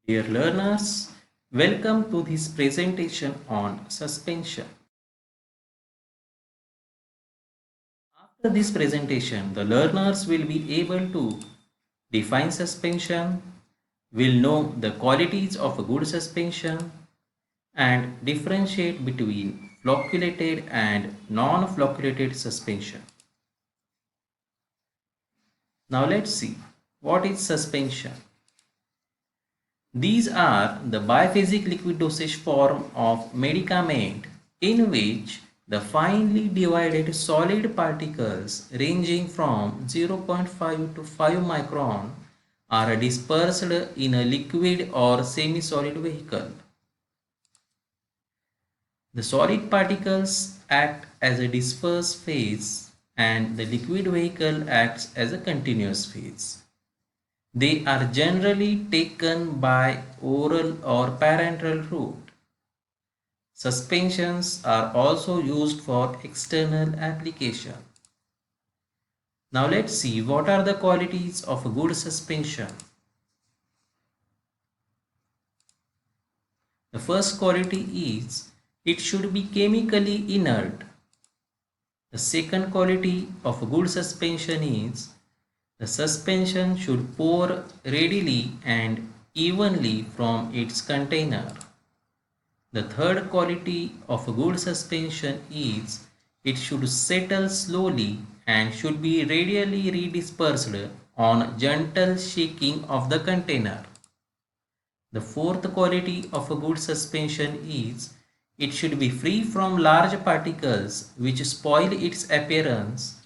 Dear learners, welcome to this presentation on suspension. After this presentation, the learners will be able to define suspension, will know the qualities of a good suspension, and differentiate between flocculated and non-flocculated suspension. Now let's see what is suspension. These are the biphasic liquid dosage form of medicament in which the finely divided solid particles ranging from 0.5 to 5 micron are dispersed in a liquid or semi-solid vehicle. The solid particles act as a disperse phase and the liquid vehicle acts as a continuous phase. They are generally taken by oral or parenteral route. Suspensions are also used for external application. Now let's see what are the qualities of a good suspension. The first quality is it should be chemically inert. The second quality of a good suspension is the suspension should pour readily and evenly from its container. The third quality of a good suspension is it should settle slowly and should be radially redispersed on gentle shaking of the container. The fourth quality of a good suspension is it should be free from large particles which spoil its appearance,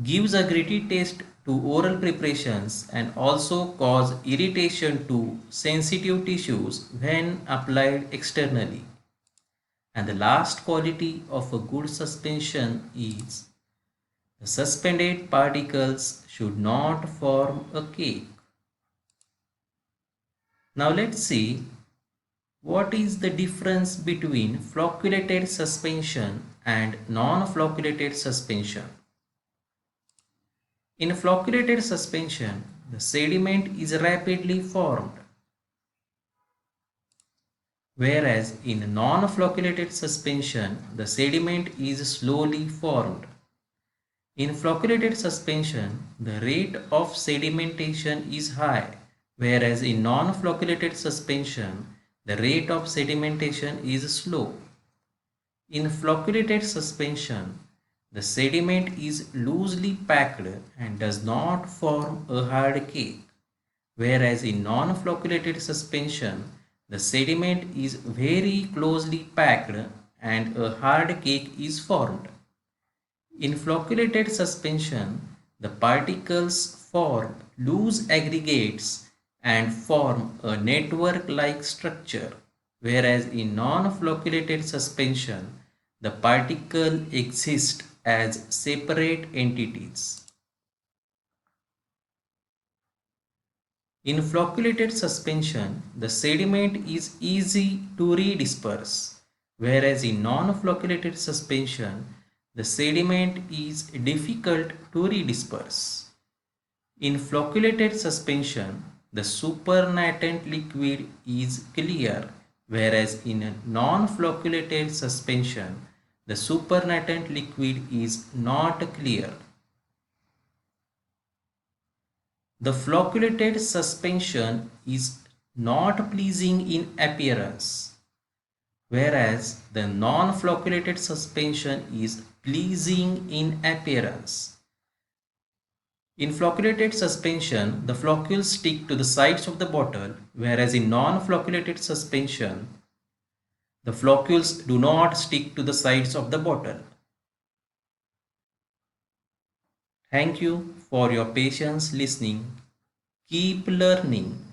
gives a gritty taste to oral preparations and also cause irritation to sensitive tissues when applied externally. And the last quality of a good suspension is the suspended particles should not form a cake. Now let's see what is the difference between flocculated suspension and non-flocculated suspension. In flocculated suspension, the sediment is rapidly formed, whereas in non-flocculated suspension, the sediment is slowly formed. In flocculated suspension, the rate of sedimentation is high, whereas in non-flocculated suspension, the rate of sedimentation is slow. In flocculated suspension, the sediment is loosely packed and does not form a hard cake, whereas in non-flocculated suspension, the sediment is very closely packed and a hard cake is formed. In flocculated suspension, the particles form loose aggregates and form a network-like structure, whereas in non-flocculated suspension, the particles exist as separate entities. In flocculated suspension, the sediment is easy to redisperse, whereas in non-flocculated suspension, the sediment is difficult to redisperse. In flocculated suspension, the supernatant liquid is clear, whereas in a non-flocculated suspension, the supernatant liquid is not clear. The flocculated suspension is not pleasing in appearance, whereas the non-flocculated suspension is pleasing in appearance. In flocculated suspension, the floccules stick to the sides of the bottle, whereas in non-flocculated suspension, the floccules do not stick to the sides of the bottle. Thank you for your patience listening. Keep learning.